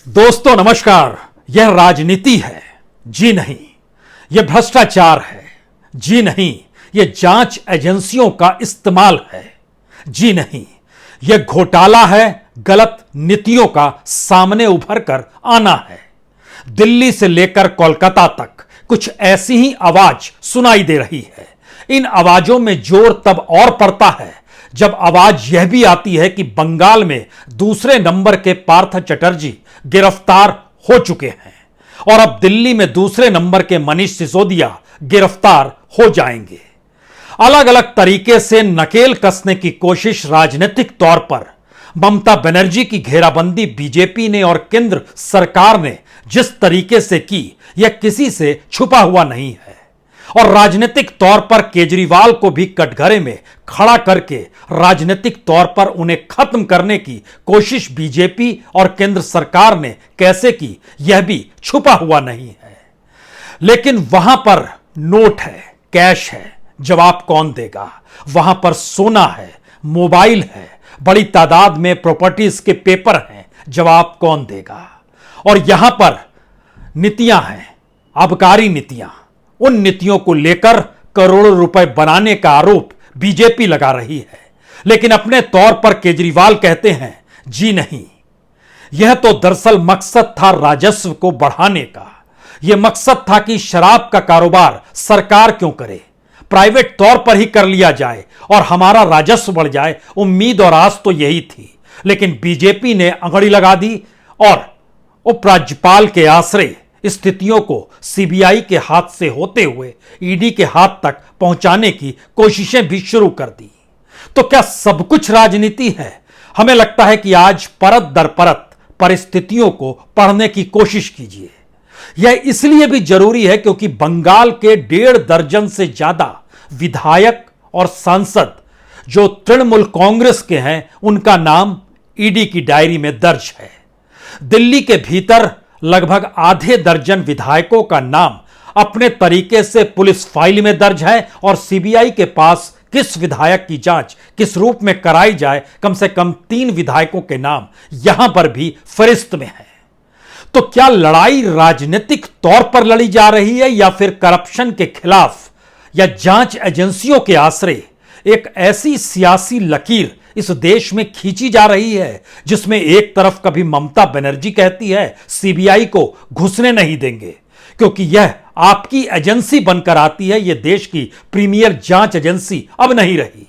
दोस्तों नमस्कार। यह राजनीति है, जी नहीं। यह भ्रष्टाचार है, जी नहीं। यह जांच एजेंसियों का इस्तेमाल है, जी नहीं। यह घोटाला है, गलत नीतियों का सामने उभर कर आना है। दिल्ली से लेकर कोलकाता तक कुछ ऐसी ही आवाज सुनाई दे रही है। इन आवाजों में जोर तब और पड़ता है जब आवाज यह भी आती है कि बंगाल में दूसरे नंबर के पार्थ चटर्जी गिरफ्तार हो चुके हैं और अब दिल्ली में दूसरे नंबर के मनीष सिसोदिया गिरफ्तार हो जाएंगे। अलग अलग तरीके से नकेल कसने की कोशिश राजनीतिक तौर पर ममता बनर्जी की घेराबंदी बीजेपी ने और केंद्र सरकार ने जिस तरीके से की, यह किसी से छुपा हुआ नहीं है और राजनीतिक तौर पर केजरीवाल को भी कटघरे में खड़ा करके राजनीतिक तौर पर उन्हें खत्म करने की कोशिश बीजेपी और केंद्र सरकार ने कैसे की, यह भी छुपा हुआ नहीं है। लेकिन वहां पर नोट है, कैश है, जवाब कौन देगा? वहां पर सोना है, मोबाइल है, बड़ी तादाद में प्रॉपर्टीज के पेपर हैं, जवाब कौन देगा? और यहां पर नीतियां हैं, आबकारी नीतियां। उन नीतियों को लेकर करोड़ों रुपए बनाने का आरोप बीजेपी लगा रही है, लेकिन अपने तौर पर केजरीवाल कहते हैं, जी नहीं। यह तो दरअसल मकसद था राजस्व को बढ़ाने का। यह मकसद था कि शराब का कारोबार सरकार क्यों करे, प्राइवेट तौर पर ही कर लिया जाए और हमारा राजस्व बढ़ जाए। उम्मीद और आस तो यही थी, लेकिन बीजेपी ने अंगड़ी लगा दी और उपराज्यपाल के आश्रय स्थितियों को सीबीआई के हाथ से होते हुए ईडी के हाथ तक पहुंचाने की कोशिशें भी शुरू कर दी। तो क्या सब कुछ राजनीति है? हमें लगता है कि आज परत दर परत परिस्थितियों को पढ़ने की कोशिश कीजिए। यह इसलिए भी जरूरी है क्योंकि बंगाल के 1.5 दर्जन से ज्यादा विधायक और सांसद जो तृणमूल कांग्रेस के हैं, उनका नाम ईडी की डायरी में दर्ज है। दिल्ली के भीतर लगभग आधे दर्जन विधायकों का नाम अपने तरीके से पुलिस फाइल में दर्ज है और सीबीआई के पास किस विधायक की जांच किस रूप में कराई जाए, कम से कम 3 विधायकों के नाम यहां पर भी फरिश्त में है। तो क्या लड़ाई राजनीतिक तौर पर लड़ी जा रही है या फिर करप्शन के खिलाफ या जांच एजेंसियों के आश्रय एक ऐसी सियासी लकीर इस देश में खींची जा रही है जिसमें एक तरफ कभी ममता बनर्जी कहती है सीबीआई को घुसने नहीं देंगे क्योंकि यह आपकी एजेंसी बनकर आती है, यह देश की प्रीमियर जांच एजेंसी अब नहीं रही।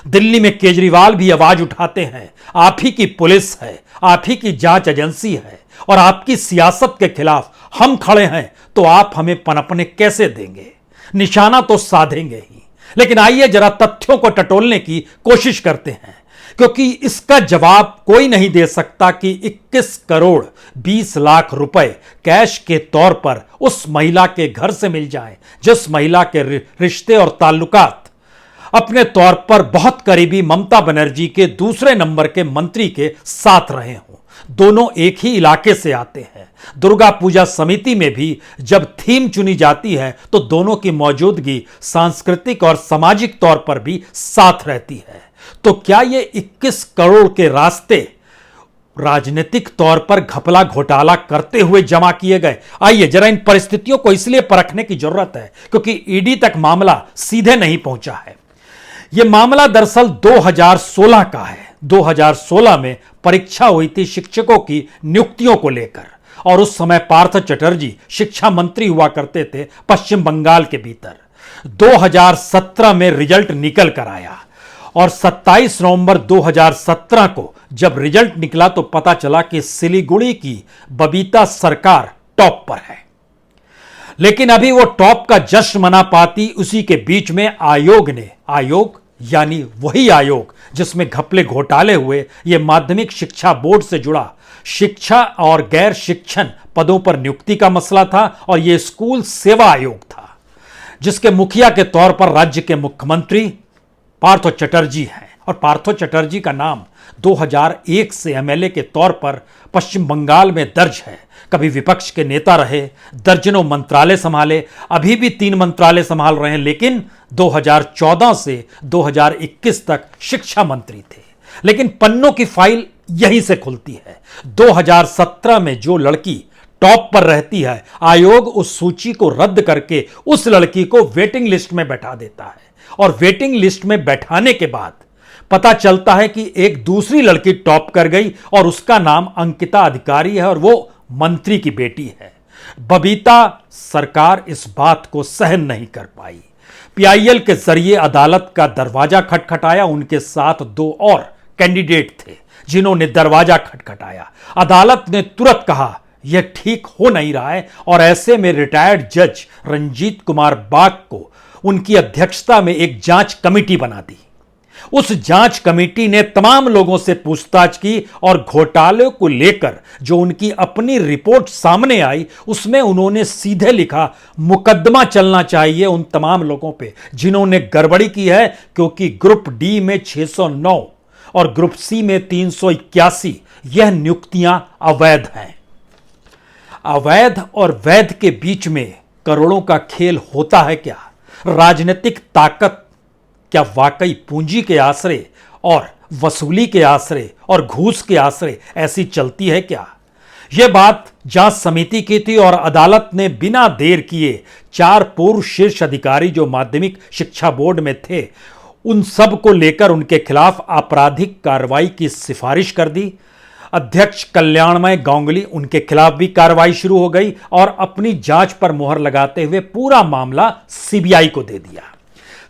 दिल्ली में केजरीवाल भी आवाज उठाते हैं, आप ही की पुलिस है, आप ही की जांच एजेंसी है और आपकी सियासत के खिलाफ हम खड़े हैं, तो आप हमें पनपने कैसे देंगे? निशाना तो साधेंगे ही। लेकिन आइए जरा तथ्यों को टटोलने की कोशिश करते हैं, क्योंकि इसका जवाब कोई नहीं दे सकता कि 21 करोड़ 20 लाख रुपए कैश के तौर पर उस महिला के घर से मिल जाएं, जिस महिला के रिश्ते और ताल्लुकात अपने तौर पर बहुत करीबी ममता बनर्जी के दूसरे नंबर के मंत्री के साथ रहे हों। दोनों एक ही इलाके से आते हैं। दुर्गा पूजा समिति में भी जब थीम चुनी जाती है तो दोनों की मौजूदगी सांस्कृतिक और सामाजिक तौर पर भी साथ रहती है। तो क्या ये 21 करोड़ के रास्ते राजनीतिक तौर पर घपला घोटाला करते हुए जमा किए गए? आइए जरा इन परिस्थितियों को इसलिए परखने की जरूरत है क्योंकि ईडी तक मामला सीधे नहीं पहुंचा है। यह मामला दरअसल 2016 का है। 2016 में परीक्षा हुई थी शिक्षकों की नियुक्तियों को लेकर और उस समय पार्थ चटर्जी शिक्षा मंत्री हुआ करते थे पश्चिम बंगाल के भीतर। 2017 में रिजल्ट निकल कर आया और 27 नवंबर 2017 को जब रिजल्ट निकला तो पता चला कि सिलीगुड़ी की बबीता सरकार टॉप पर है। लेकिन अभी वो टॉप का जश्न मना पाती, उसी के बीच में आयोग यानी वही आयोग जिसमें घपले घोटाले हुए, ये माध्यमिक शिक्षा बोर्ड से जुड़ा शिक्षा और गैर शिक्षण पदों पर नियुक्ति का मसला था और यह स्कूल सेवा आयोग था जिसके मुखिया के तौर पर राज्य के मुख्यमंत्री पार्थो चटर्जी हैं और पार्थो चटर्जी का नाम 2001 से एमएलए के तौर पर पश्चिम बंगाल में दर्ज है। कभी विपक्ष के नेता रहे, दर्जनों मंत्रालय संभाले, अभी भी 3 मंत्रालय संभाल रहे हैं, लेकिन 2014 से 2021 तक शिक्षा मंत्री थे। लेकिन पन्नों की फाइल यहीं से खुलती है। 2017 में जो लड़की टॉप पर रहती है, आयोग उस सूची को रद्द करके उस लड़की को वेटिंग लिस्ट में बैठा देता है, और वेटिंग लिस्ट में बैठाने के बाद पता चलता है कि एक दूसरी लड़की टॉप कर गई और उसका नाम अंकिता अधिकारी है और वो मंत्री की बेटी है। बबीता सरकार इस बात को सहन नहीं कर पाई, पीआईएल के जरिए अदालत का दरवाजा खटखटाया। उनके साथ 2 और कैंडिडेट थे जिन्होंने दरवाजा खटखटाया। अदालत ने तुरंत कहा यह ठीक हो नहीं रहा है, और ऐसे में रिटायर्ड जज रंजीत कुमार बाग को उनकी अध्यक्षता में एक जांच कमेटी बना दी। उस जांच कमेटी ने तमाम लोगों से पूछताछ की और घोटाले को लेकर जो उनकी अपनी रिपोर्ट सामने आई उसमें उन्होंने सीधे लिखा मुकदमा चलना चाहिए उन तमाम लोगों पे जिन्होंने गड़बड़ी की है, क्योंकि ग्रुप डी में 609 और ग्रुप सी में 381 यह नियुक्तियां अवैध हैं। अवैध और वैध के बीच में करोड़ों का खेल होता है क्या? राजनीतिक ताकत क्या वाकई पूंजी के आश्रय और वसूली के आश्रय और घूस के आश्रय ऐसी चलती है क्या? यह बात जांच समिति की थी और अदालत ने बिना देर किए 4 पूर्व शीर्ष अधिकारी जो माध्यमिक शिक्षा बोर्ड में थे उन सब को लेकर उनके खिलाफ आपराधिक कार्रवाई की सिफारिश कर दी। अध्यक्ष कल्याणमय गांगुली, उनके खिलाफ भी कार्रवाई शुरू हो गई और अपनी जांच पर मुहर लगाते हुए पूरा मामला सीबीआई को दे दिया।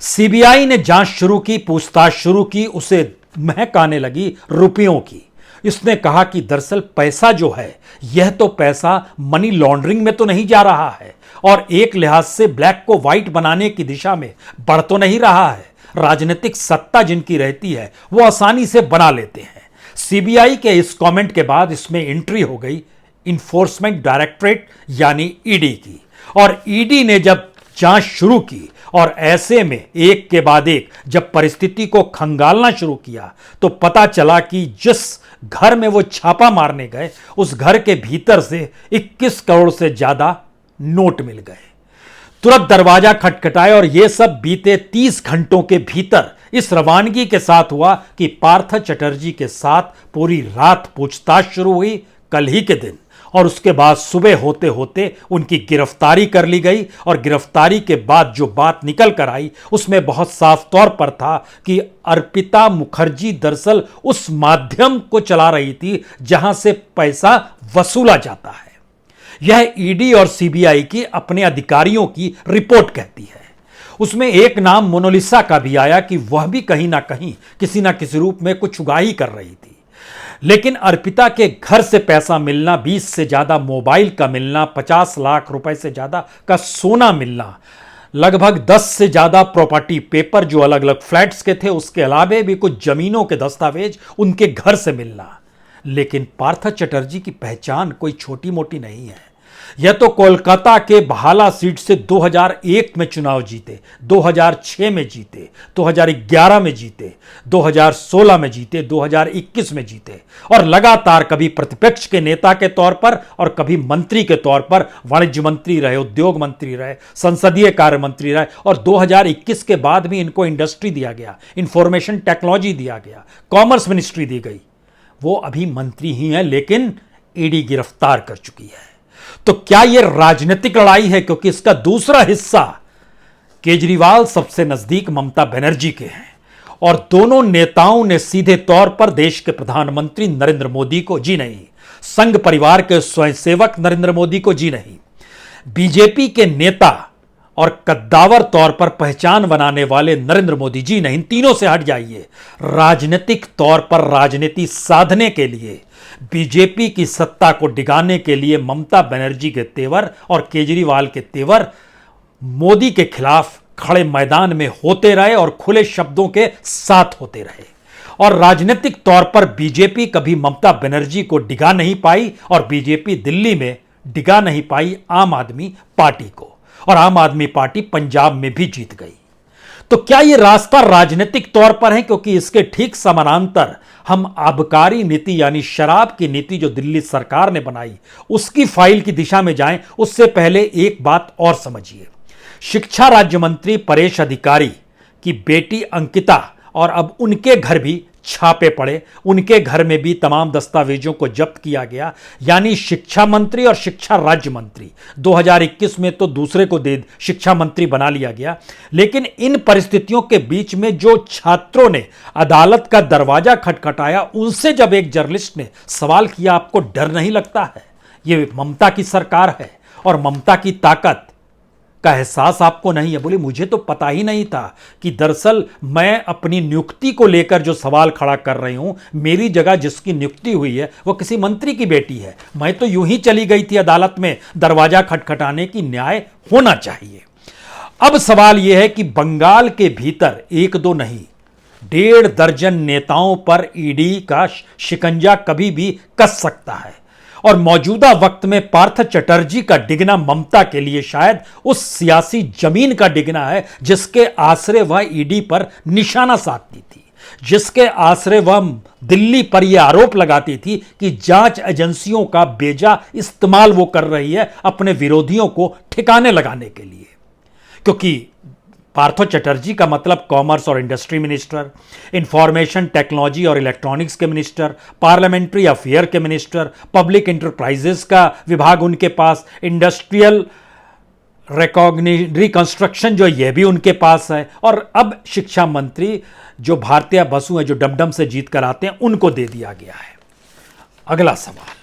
सीबीआई ने जांच शुरू की, पूछताछ शुरू की, उसे महक आने लगी रुपयों की। इसने कहा कि दरअसल पैसा जो है यह तो पैसा मनी लॉन्ड्रिंग में तो नहीं जा रहा है और एक लिहाज से ब्लैक को व्हाइट बनाने की दिशा में बढ़ तो नहीं रहा है। राजनीतिक सत्ता जिनकी रहती है वो आसानी से बना लेते हैं। सीबीआई के इस कमेंट के बाद इसमें एंट्री हो गई इन्फोर्समेंट डायरेक्टरेट यानी ईडी की, और ईडी ने जब जांच शुरू की और ऐसे में एक के बाद एक जब परिस्थिति को खंगालना शुरू किया तो पता चला कि जिस घर में वो छापा मारने गए उस घर के भीतर से 21 करोड़ से ज्यादा नोट मिल गए। तुरंत दरवाजा खटखटाया और यह सब बीते 30 घंटों के भीतर इस रवानगी के साथ हुआ कि पार्थ चटर्जी के साथ पूरी रात पूछताछ शुरू हुई कल ही के दिन, और उसके बाद सुबह होते होते उनकी गिरफ्तारी कर ली गई। और गिरफ्तारी के बाद जो बात निकल कर आई उसमें बहुत साफ तौर पर था कि अर्पिता मुखर्जी दरअसल उस माध्यम को चला रही थी जहां से पैसा वसूला जाता है। यह ईडी और सीबीआई की अपने अधिकारियों की रिपोर्ट कहती है। उसमें एक नाम मोनालिसा का भी आया कि वह भी कहीं ना कहीं किसी ना किसी रूप में कुछ उगाही कर रही थी। लेकिन अर्पिता के घर से पैसा मिलना, 20 से ज्यादा मोबाइल का मिलना, 50 लाख रुपए से ज्यादा का सोना मिलना, लगभग 10 से ज्यादा प्रॉपर्टी पेपर जो अलग अलग फ्लैट्स के थे, उसके अलावे भी कुछ जमीनों के दस्तावेज उनके घर से मिलना। लेकिन पार्थ चटर्जी की पहचान कोई छोटी मोटी नहीं है। यह तो कोलकाता के बहाला सीट से 2001 में चुनाव जीते, 2006 में जीते, 2011 में जीते, 2016 में जीते, 2021 में जीते, और लगातार कभी प्रतिपक्ष के नेता के तौर पर और कभी मंत्री के तौर पर वाणिज्य मंत्री रहे, उद्योग मंत्री रहे, संसदीय कार्य मंत्री रहे, और 2021 के बाद भी इनको इंडस्ट्री दिया गया, इंफॉर्मेशन टेक्नोलॉजी दिया गया, कॉमर्स मिनिस्ट्री दी गई। वो अभी मंत्री ही हैं, लेकिन ईडी गिरफ्तार कर चुकी है। तो क्या यह राजनीतिक लड़ाई है? क्योंकि इसका दूसरा हिस्सा केजरीवाल सबसे नजदीक ममता बनर्जी के हैं और दोनों नेताओं ने सीधे तौर पर देश के प्रधानमंत्री नरेंद्र मोदी को जी नहीं, संघ परिवार के स्वयंसेवक नरेंद्र मोदी को जी नहीं, बीजेपी के नेता और कद्दावर तौर पर पहचान बनाने वाले नरेंद्र मोदी जी नहीं, तीनों से हट जाइए। राजनीतिक तौर पर राजनीति साधने के लिए, बीजेपी की सत्ता को डिगाने के लिए ममता बनर्जी के तेवर और केजरीवाल के तेवर मोदी के खिलाफ खड़े मैदान में होते रहे और खुले शब्दों के साथ होते रहे। और राजनीतिक तौर पर बीजेपी कभी ममता बनर्जी को डिगा नहीं पाई और बीजेपी दिल्ली में डिगा नहीं पाई आम आदमी पार्टी को, और आम आदमी पार्टी पंजाब में भी जीत गई। तो क्या यह रास्ता राजनीतिक तौर पर है? क्योंकि इसके ठीक समानांतर हम आबकारी नीति यानी शराब की नीति जो दिल्ली सरकार ने बनाई उसकी फाइल की दिशा में जाएं, उससे पहले एक बात और समझिए। शिक्षा राज्य मंत्री परेश अधिकारी की बेटी अंकिता और अब उनके घर भी छापे पड़े, उनके घर में भी तमाम दस्तावेजों को जब्त किया गया। यानी शिक्षा मंत्री और शिक्षा राज्य मंत्री 2021 में तो दूसरे को दे शिक्षा मंत्री बना लिया गया। लेकिन इन परिस्थितियों के बीच में जो छात्रों ने अदालत का दरवाजा खटखटाया, उनसे जब एक जर्नलिस्ट ने सवाल किया, आपको डर नहीं लगता है? ये ममता की सरकार है और ममता की ताकत का एहसास आपको नहीं है? बोले मुझे तो पता ही नहीं था कि दरअसल मैं अपनी नियुक्ति को लेकर जो सवाल खड़ा कर रही हूं, मेरी जगह जिसकी नियुक्ति हुई है वो किसी मंत्री की बेटी है। मैं तो यूं ही चली गई थी अदालत में दरवाजा खटखटाने की, न्याय होना चाहिए। अब सवाल यह है कि बंगाल के भीतर एक दो नहीं, 1.5 दर्जन नेताओं पर ईडी का शिकंजा कभी भी कस सकता है। और मौजूदा वक्त में पार्थ चटर्जी का डिगना ममता के लिए शायद उस सियासी जमीन का डिगना है जिसके आश्रय वह ईडी पर निशाना साधती थी, जिसके आश्रय वह दिल्ली पर यह आरोप लगाती थी कि जांच एजेंसियों का बेजा इस्तेमाल वो कर रही है अपने विरोधियों को ठिकाने लगाने के लिए। क्योंकि पार्थो चटर्जी का मतलब कॉमर्स और इंडस्ट्री मिनिस्टर, इंफॉर्मेशन टेक्नोलॉजी और इलेक्ट्रॉनिक्स के मिनिस्टर, पार्लियामेंट्री अफेयर के मिनिस्टर, पब्लिक इंटरप्राइजेस का विभाग उनके पास, इंडस्ट्रियल रिकंस्ट्रक्शन जो यह भी उनके पास है, और अब शिक्षा मंत्री जो भारतीय बसु हैं, जो डमडम से जीत कर आते हैं, उनको दे दिया गया है। अगला सवाल,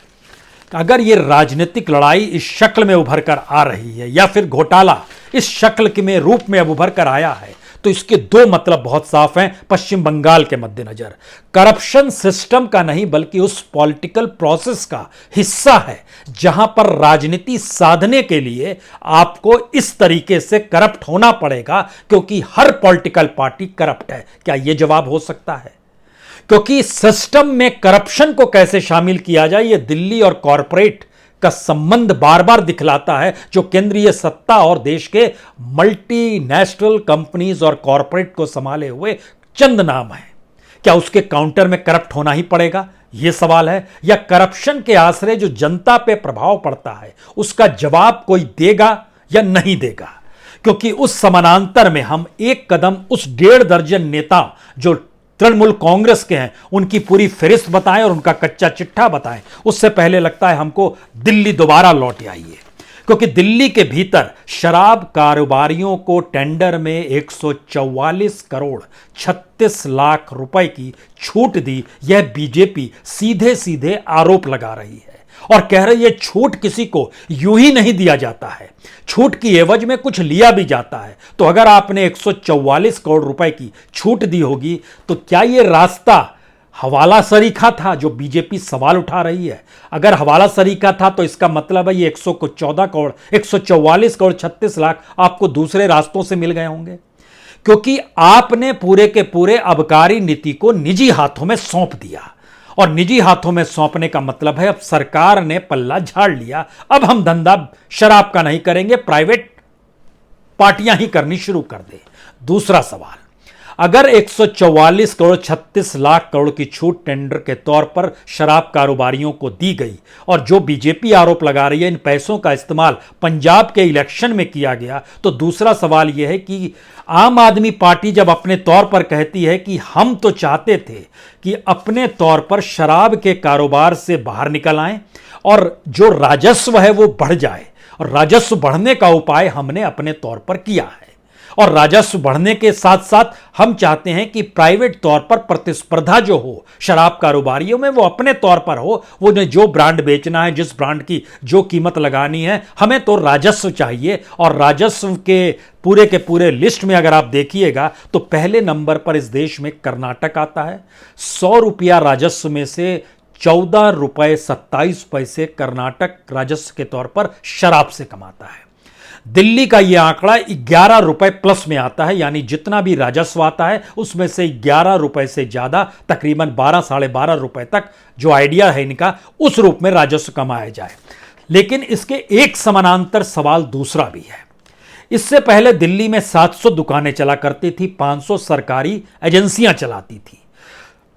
अगर ये राजनीतिक लड़ाई इस शक्ल में उभर कर आ रही है या फिर घोटाला इस शक्ल के में रूप में अब उभर कर आया है, तो इसके दो मतलब बहुत साफ हैं पश्चिम बंगाल के मद्देनजर। करप्शन सिस्टम का नहीं बल्कि उस पॉलिटिकल प्रोसेस का हिस्सा है जहां पर राजनीति साधने के लिए आपको इस तरीके से करप्ट होना पड़ेगा, क्योंकि हर पॉलिटिकल पार्टी करप्ट है। क्या यह जवाब हो सकता है? क्योंकि सिस्टम में करप्शन को कैसे शामिल किया जाए, यह दिल्ली और कॉरपोरेट का संबंध बार बार दिखलाता है, जो केंद्रीय सत्ता और देश के मल्टीनेशनल कंपनीज और कॉरपोरेट को संभाले हुए चंद नाम है। क्या उसके काउंटर में करप्ट होना ही पड़ेगा, यह सवाल है, या करप्शन के आश्रय जो जनता पे प्रभाव पड़ता है उसका जवाब कोई देगा या नहीं देगा? क्योंकि उस समानांतर में हम एक कदम उस 1.5 दर्जन नेता जो तृणमूल कांग्रेस के हैं उनकी पूरी फहरिस्त बताएं और उनका कच्चा चिट्ठा बताएं, उससे पहले लगता है हमको दिल्ली दोबारा लौट आइए। क्योंकि दिल्ली के भीतर शराब कारोबारियों को टेंडर में 144 करोड़ 36 लाख रुपए की छूट दी, यह बीजेपी सीधे सीधे आरोप लगा रही है और कह रही है छूट किसी को यूं ही नहीं दिया जाता है, छूट की एवज में कुछ लिया भी जाता है। तो अगर आपने 144 करोड़ रुपए की छूट दी होगी तो क्या यह रास्ता हवाला सरीखा था, जो बीजेपी सवाल उठा रही है? अगर हवाला सरीखा था तो इसका मतलब है ये 114 करोड़ 144 करोड़ 36 लाख आपको दूसरे रास्तों से मिल गए होंगे, क्योंकि आपने पूरे के पूरे आबकारी नीति को निजी हाथों में सौंप दिया। और निजी हाथों में सौंपने का मतलब है अब सरकार ने पल्ला झाड़ लिया, अब हम धंधा शराब का नहीं करेंगे, प्राइवेट पार्टियां ही करनी शुरू कर दे। दूसरा सवाल, अगर 144 करोड़ 36 लाख करोड़ की छूट टेंडर के तौर पर शराब कारोबारियों को दी गई और जो बीजेपी आरोप लगा रही है इन पैसों का इस्तेमाल पंजाब के इलेक्शन में किया गया, तो दूसरा सवाल यह है कि आम आदमी पार्टी जब अपने तौर पर कहती है कि हम तो चाहते थे कि अपने तौर पर शराब के कारोबार से बाहर निकल आए और जो राजस्व है वो बढ़ जाए, और राजस्व बढ़ने का उपाय हमने अपने तौर पर किया है, और राजस्व बढ़ने के साथ साथ हम चाहते हैं कि प्राइवेट तौर पर प्रतिस्पर्धा जो हो शराब कारोबारियों में वो अपने तौर पर हो, वो ने जो ब्रांड बेचना है, जिस ब्रांड की जो कीमत लगानी है, हमें तो राजस्व चाहिए। और राजस्व के पूरे लिस्ट में अगर आप देखिएगा तो पहले नंबर पर इस देश में कर्नाटक आता है। 100 रुपया राजस्व में से 14 रुपए 27 पैसे कर्नाटक राजस्व के तौर पर शराब से कमाता है। दिल्ली का यह आंकड़ा 11 रुपए प्लस में आता है, यानी जितना भी राजस्व आता है उसमें से 11 रुपए से ज्यादा तकरीबन 12 साढ़े 12 रुपए तक जो आइडिया है इनका उस रूप में राजस्व कमाया जाए। लेकिन इसके एक समानांतर सवाल दूसरा भी है। इससे पहले दिल्ली में 700 दुकानें चला करती थी, 500 सरकारी एजेंसियां चलाती थी।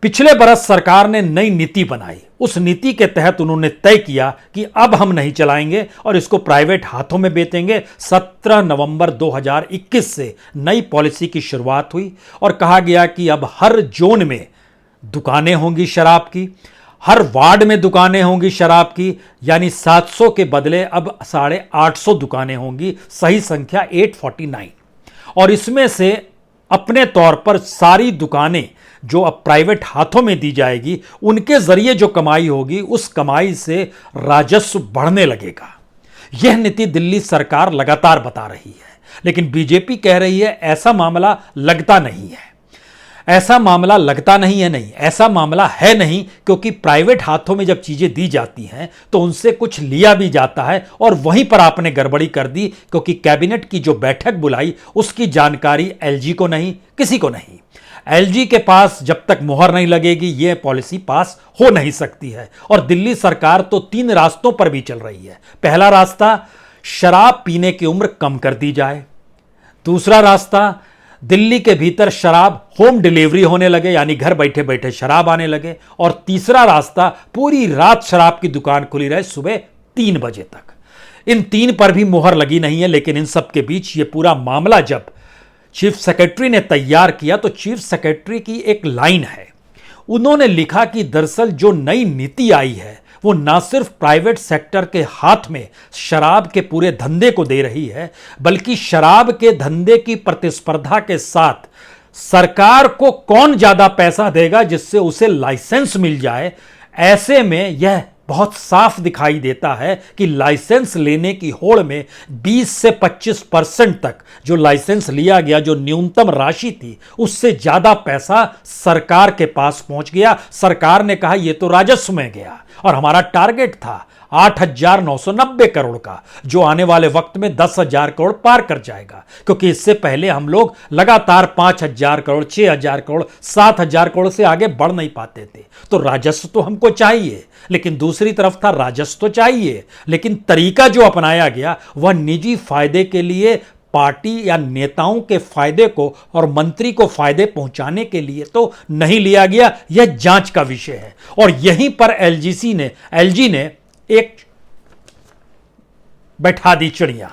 पिछले बरस सरकार ने नई नीति बनाई, उस नीति के तहत उन्होंने तय किया कि अब हम नहीं चलाएंगे और इसको प्राइवेट हाथों में बेचेंगे। 17 नवंबर 2021 से नई पॉलिसी की शुरुआत हुई और कहा गया कि अब हर जोन में दुकानें होंगी शराब की, हर वार्ड में दुकानें होंगी शराब की, यानी 700 के बदले अब 850 दुकानें होंगी, सही संख्या 849। और इसमें से अपने तौर पर सारी दुकानें जो अब प्राइवेट हाथों में दी जाएगी, उनके जरिए जो कमाई होगी, उस कमाई से राजस्व बढ़ने लगेगा। यह नीति दिल्ली सरकार लगातार बता रही है, लेकिन बीजेपी कह रही है ऐसा मामला लगता नहीं है। ऐसा मामला लगता नहीं है, नहीं ऐसा मामला है नहीं, क्योंकि प्राइवेट हाथों में जब चीजें दी जाती हैं तो उनसे कुछ लिया भी जाता है। और वहीं पर आपने गड़बड़ी कर दी, क्योंकि कैबिनेट की जो बैठक बुलाई उसकी जानकारी एलजी को नहीं, किसी को नहीं। एलजी के पास जब तक मुहर नहीं लगेगी यह पॉलिसी पास हो नहीं सकती है। और दिल्ली सरकार तो 3 रास्तों पर भी चल रही है। पहला रास्ता, शराब पीने की उम्र कम कर दी जाए। दूसरा रास्ता, दिल्ली के भीतर शराब होम डिलीवरी होने लगे, यानी घर बैठे बैठे शराब आने लगे। और तीसरा रास्ता, पूरी रात शराब की दुकान खुली रहे सुबह 3 बजे तक। इन 3 पर भी मुहर लगी नहीं है, लेकिन इन सब के बीच ये पूरा मामला जब चीफ सेक्रेटरी ने तैयार किया तो चीफ सेक्रेटरी की एक लाइन है। उन्होंने लिखा कि दरअसल जो नई नीति आई है वो ना सिर्फ प्राइवेट सेक्टर के हाथ में शराब के पूरे धंधे को दे रही है, बल्कि शराब के धंधे की प्रतिस्पर्धा के साथ सरकार को कौन ज्यादा पैसा देगा जिससे उसे लाइसेंस मिल जाए, ऐसे में यह बहुत साफ दिखाई देता है कि लाइसेंस लेने की होड़ में 20 से 25% तक जो लाइसेंस लिया गया, जो न्यूनतम राशि थी, उससे ज्यादा पैसा सरकार के पास पहुंच गया। सरकार ने कहा यह तो राजस्व में गया, और हमारा टारगेट था 8,990 करोड़ का, जो आने वाले वक्त में 10,000 करोड़ पार कर जाएगा। क्योंकि इससे पहले हम लोग लगातार 5,000 करोड़, 6,000 करोड़, 7,000 करोड़ से आगे बढ़ नहीं पाते थे। तो राजस्व तो हमको चाहिए, लेकिन दूसरी तरफ था राजस्व तो चाहिए, लेकिन तरीका जो अपनाया गया वह निजी फायदे के लिए, पार्टी या नेताओं के फायदे को और मंत्री को फायदे पहुंचाने के लिए तो नहीं लिया गया। यह जांच का विषय है। और यहीं पर एलजी ने एक बैठा दी चिड़िया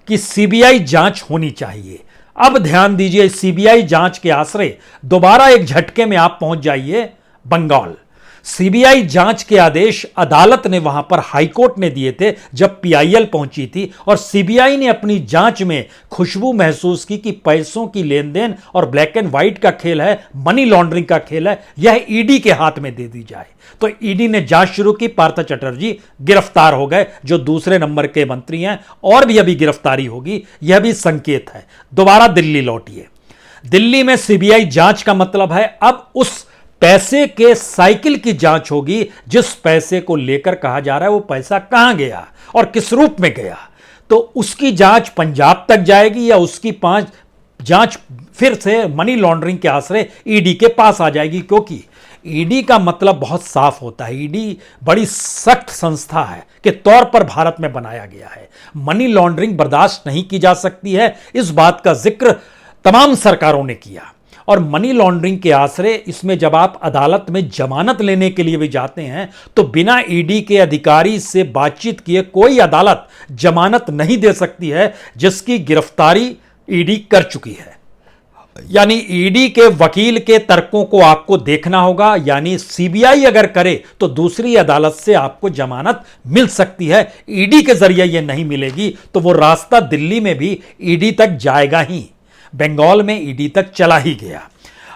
कि सीबीआई जांच होनी चाहिए। अब ध्यान दीजिए, सीबीआई जांच के आश्रय दोबारा एक झटके में आप पहुंच जाइए बंगाल। सीबीआई जांच के आदेश अदालत ने वहां पर हाईकोर्ट ने दिए थे जब पीआईएल पहुंची थी, और सीबीआई ने अपनी जांच में खुशबू महसूस की कि पैसों की लेन देन और ब्लैक एंड व्हाइट का खेल है, मनी लॉन्ड्रिंग का खेल है, यह ईडी के हाथ में दे दी जाए। तो ईडी ने जांच शुरू की। पार्थ चटर्जी गिरफ्तार हो गए, जो दूसरे नंबर के मंत्री हैं, और भी अभी गिरफ्तारी होगी। यह भी संकेत है। दोबारा दिल्ली लौटिए। दिल्ली में सीबीआई जांच का मतलब है अब उस पैसे के साइकिल की जांच होगी, जिस पैसे को लेकर कहा जा रहा है वो पैसा कहां गया और किस रूप में गया। तो उसकी जांच पंजाब तक जाएगी, या उसकी जांच फिर से मनी लॉन्ड्रिंग के आश्रय ईडी के पास आ जाएगी। क्योंकि ईडी का मतलब बहुत साफ होता है। ईडी बड़ी सख्त संस्था है के तौर पर भारत में बनाया गया है। मनी लॉन्ड्रिंग बर्दाश्त नहीं की जा सकती है, इस बात का जिक्र तमाम सरकारों ने किया। और मनी लॉन्ड्रिंग के आश्रय इसमें जब आप अदालत में जमानत लेने के लिए भी जाते हैं तो बिना ईडी के अधिकारी से बातचीत किए कोई अदालत जमानत नहीं दे सकती है जिसकी गिरफ्तारी ईडी कर चुकी है। यानी ईडी के वकील के तर्कों को आपको देखना होगा। यानी सीबीआई अगर करे तो दूसरी अदालत से आपको जमानत मिल सकती है, ईडी के जरिए यह नहीं मिलेगी। तो वो रास्ता दिल्ली में भी ईडी तक जाएगा ही, बंगाल में ईडी तक चला ही गया।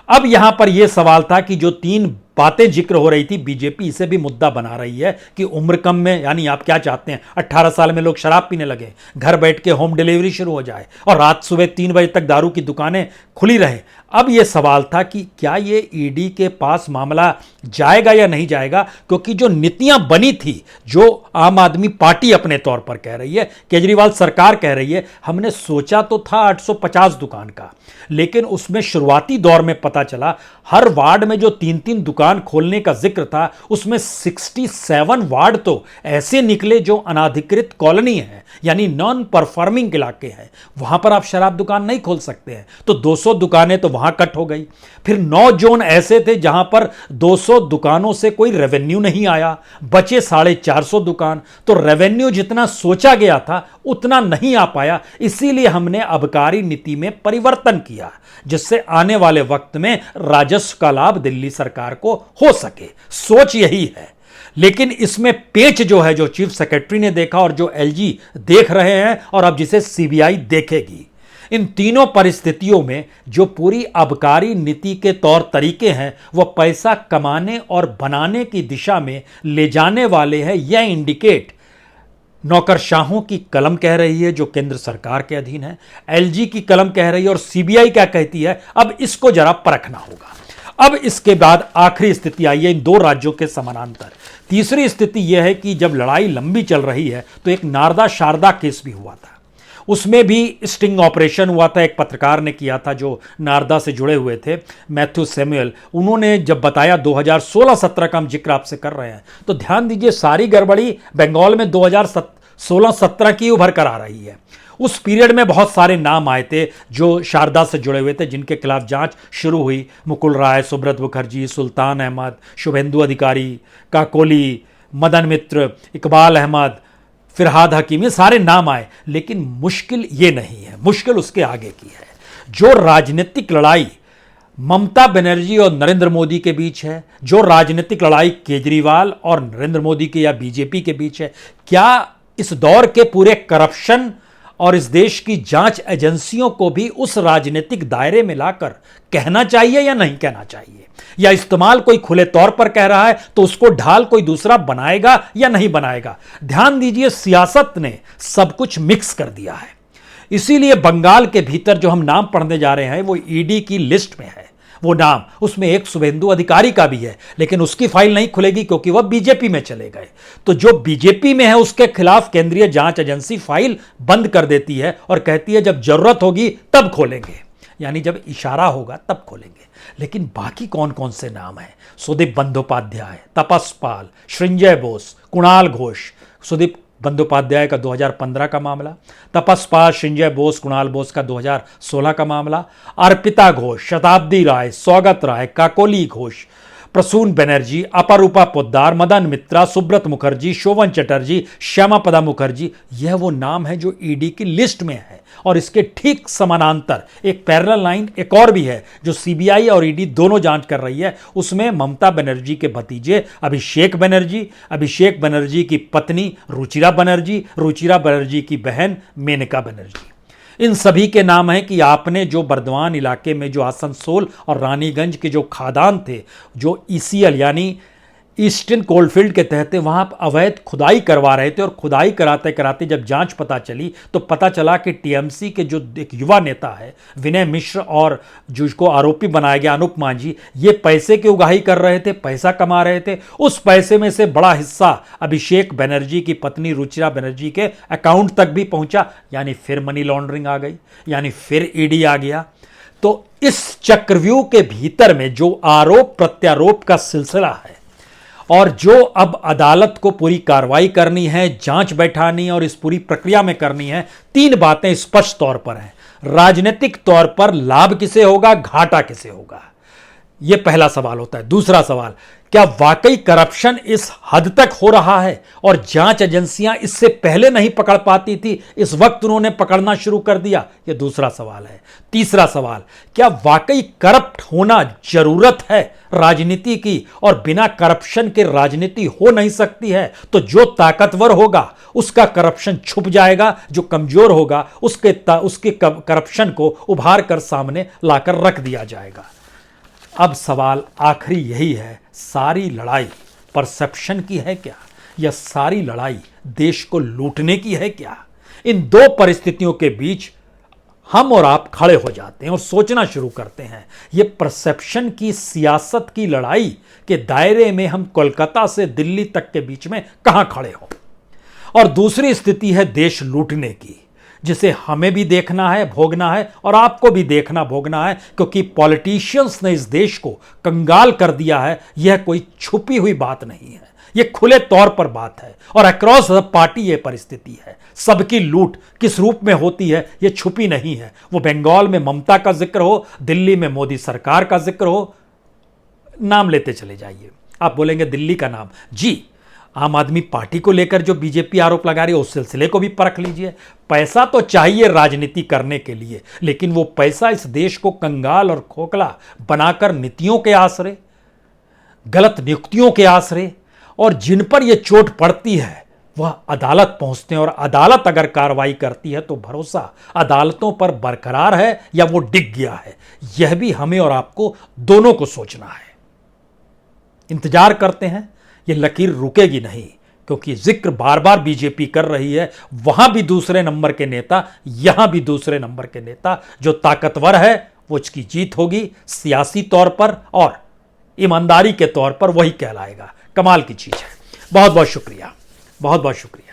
अब यहां पर यह सवाल था कि जो 3 बातें जिक्र हो रही थी, बीजेपी इसे भी मुद्दा बना रही है कि उम्र कम में, यानी आप क्या चाहते हैं 18 साल में लोग शराब पीने लगे, घर बैठ के होम डिलीवरी शुरू हो जाए और रात सुबह 3 बजे तक दारू की दुकानें खुली रहे। अब यह सवाल था कि क्या यह ईडी के पास मामला जाएगा या नहीं जाएगा, क्योंकि जो नीतियां बनी थी, जो आम आदमी पार्टी अपने तौर पर कह रही है, केजरीवाल सरकार कह रही है, हमने सोचा तो था 850 दुकान का, लेकिन उसमें शुरुआती दौर में पता चला हर वार्ड में जो 3-3 दुकान खोलने का जिक्र था, उसमें 67 वार्ड तो ऐसे निकले जो अनाधिकृत कॉलोनी है, यानी नॉन परफॉर्मिंग इलाके हैं। वहां पर आप शराब दुकान नहीं खोल सकते हैं। तो 200 दुकानें तो वहां वहां कट हो गई। फिर 9 जोन ऐसे थे जहां पर 200 दुकानों से कोई रेवेन्यू नहीं आया, बचे 450 दुकान। तो रेवेन्यू जितना सोचा गया था उतना नहीं आ पाया। इसीलिए हमने आबकारी नीति में परिवर्तन किया, जिससे आने वाले वक्त में राजस्व का लाभ दिल्ली सरकार को हो सके। सोच यही है। लेकिन इसमें पेच जो है, जो चीफ सेक्रेटरी ने देखा और जो एलजी देख रहे हैं और अब जिसे सीबीआई देखेगी, इन तीनों परिस्थितियों में जो पूरी आबकारी नीति के तौर तरीके हैं वह पैसा कमाने और बनाने की दिशा में ले जाने वाले हैं। यह इंडिकेट नौकरशाहों की कलम कह रही है जो केंद्र सरकार के अधीन है, एलजी की कलम कह रही है और सीबीआई क्या कहती है, अब इसको जरा परखना होगा। अब इसके बाद आखिरी स्थिति आई है इन दो राज्यों के समानांतर। तीसरी स्थिति यह है कि जब लड़ाई लंबी चल रही है तो एक नारदा शारदा केस भी हुआ था, उसमें भी स्टिंग ऑपरेशन हुआ था। एक पत्रकार ने किया था जो नारदा से जुड़े हुए थे, मैथ्यू सैमुअल। उन्होंने जब बताया 2016-17 का हम जिक्र आपसे कर रहे हैं, तो ध्यान दीजिए सारी गड़बड़ी बंगाल में 2016-17 की उभर कर आ रही है। उस पीरियड में बहुत सारे नाम आए थे जो शारदा से जुड़े हुए थे, जिनके खिलाफ जांच शुरू हुई। मुकुल राय, सुब्रत मुखर्जी, सुल्तान अहमद, शुभेंदु अधिकारी, काकोली, मदन मित्र, इकबाल अहमद, फिरहाद हकीम, ये सारे नाम आए। लेकिन मुश्किल ये नहीं है, मुश्किल उसके आगे की है। जो राजनीतिक लड़ाई ममता बनर्जी और नरेंद्र मोदी के बीच है, जो राजनीतिक लड़ाई केजरीवाल और नरेंद्र मोदी के या बीजेपी के बीच है, क्या इस दौर के पूरे करप्शन और इस देश की जांच एजेंसियों को भी उस राजनीतिक दायरे में लाकर कहना चाहिए या नहीं कहना चाहिए? या इस्तेमाल कोई खुले तौर पर कह रहा है तो उसको ढाल कोई दूसरा बनाएगा या नहीं बनाएगा? ध्यान दीजिए, सियासत ने सब कुछ मिक्स कर दिया है। इसीलिए बंगाल के भीतर जो हम नाम पढ़ने जा रहे हैं वो ईडी की लिस्ट में है। वो नाम, उसमें एक शुभेंदु अधिकारी का भी है, लेकिन उसकी फाइल नहीं खुलेगी क्योंकि वह बीजेपी में चले गए। तो जो बीजेपी में है उसके खिलाफ केंद्रीय जांच एजेंसी फाइल बंद कर देती है और कहती है जब जरूरत होगी तब खोलेंगे, यानी जब इशारा होगा तब खोलेंगे। लेकिन बाकी कौन कौन से नाम हैं? सुदीप बंदोपाध्याय, तपस पाल, सृंजय बोस, कुणाल घोष। सुदीप बंदोपाध्याय का 2015 का मामला, तपस पाल, सृंजय बोस, कुणाल बोस का 2016 का मामला, अर्पिता घोष, शताब्दी राय, स्वागत राय, काकोली घोष, प्रसून बनर्जी, अपरूपा पोद्दार, मदन मित्रा, सुब्रत मुखर्जी, शोभन चटर्जी, श्यामा प्रदा मुखर्जी, यह वो नाम है जो ईडी की लिस्ट में है। और इसके ठीक समानांतर एक पैरेलल लाइन एक और भी है जो सीबीआई और ईडी दोनों जांच कर रही है। उसमें ममता बनर्जी के भतीजे अभिषेक बनर्जी की पत्नी रुचिरा बनर्जी की बहन मेनका बनर्जी। इन सभी के नाम हैं कि आपने जो बर्दवान इलाके में जो आसनसोल और रानीगंज के जो खादान थे, जो ईसीएल यानी ईस्टर्न कोलफील्ड के तहत वहाँ अवैध खुदाई करवा रहे थे, और खुदाई कराते कराते जब जांच पता चली तो पता चला कि टीएमसी के जो एक युवा नेता है विनय मिश्र और जिसको आरोपी बनाया गया अनूप मांझी, ये पैसे की उगाही कर रहे थे, पैसा कमा रहे थे। उस पैसे में से बड़ा हिस्सा अभिषेक बनर्जी की पत्नी रुचिरा बनर्जी के अकाउंट तक भी पहुंचा, यानी फिर मनी लॉन्ड्रिंग आ गई, यानी फिर ईडी आ गया। तो इस चक्रव्यूह के भीतर में जो आरोप प्रत्यारोप का सिलसिला है और जो अब अदालत को पूरी कार्रवाई करनी है, जांच बैठानी और इस पूरी प्रक्रिया में करनी है, 3 बातें स्पष्ट तौर पर हैं। राजनीतिक तौर पर लाभ किसे होगा, घाटा किसे होगा, यह पहला सवाल होता है। दूसरा सवाल, क्या वाकई करप्शन इस हद तक हो रहा है और जांच एजेंसियां इससे पहले नहीं पकड़ पाती थी, इस वक्त उन्होंने पकड़ना शुरू कर दिया, यह दूसरा सवाल है। तीसरा सवाल, क्या वाकई करप्ट होना जरूरत है राजनीति की और बिना करप्शन के राजनीति हो नहीं सकती है? तो जो ताकतवर होगा उसका करप्शन छुप जाएगा, जो कमजोर होगा उसके करप्शन को उभार कर सामने लाकर रख दिया जाएगा। अब सवाल आखिरी यही है, सारी लड़ाई परसेप्शन की है क्या, या सारी लड़ाई देश को लूटने की है क्या? इन 2 परिस्थितियों के बीच हम और आप खड़े हो जाते हैं और सोचना शुरू करते हैं, ये परसेप्शन की सियासत की लड़ाई के दायरे में हम कोलकाता से दिल्ली तक के बीच में कहां खड़े हो। और दूसरी स्थिति है देश लूटने की, जिसे हमें भी देखना है, भोगना है, और आपको भी देखना भोगना है, क्योंकि पॉलिटिशियंस ने इस देश को कंगाल कर दिया है। यह कोई छुपी हुई बात नहीं है। ये खुले तौर पर बात है और अक्रॉस द पार्टी ये परिस्थिति है। सबकी लूट किस रूप में होती है ये छुपी नहीं है। वो बंगाल में ममता का जिक्र हो, दिल्ली में मोदी सरकार का जिक्र हो, नाम लेते चले जाइए। आप बोलेंगे दिल्ली का नाम, जी आम आदमी पार्टी को लेकर जो बीजेपी आरोप लगा रही है उस सिलसिले को भी परख लीजिए। पैसा तो चाहिए राजनीति करने के लिए, लेकिन वो पैसा इस देश को कंगाल और खोखला बनाकर नीतियों के आसरे, गलत नियुक्तियों के आसरे, और जिन पर यह चोट पड़ती है वह अदालत पहुंचते हैं, और अदालत अगर कार्रवाई करती है तो भरोसा अदालतों पर बरकरार है या वो डिग गया है, यह भी हमें और आपको दोनों को सोचना है। इंतजार करते हैं, ये लकीर रुकेगी नहीं, क्योंकि जिक्र बार बार बीजेपी कर रही है। वहां भी दूसरे नंबर के नेता, यहां भी दूसरे नंबर के नेता। जो ताकतवर है वो इसकी जीत होगी, सियासी तौर पर और ईमानदारी के तौर पर वही कहलाएगा। कमाल की चीज है। बहुत बहुत शुक्रिया, बहुत बहुत शुक्रिया।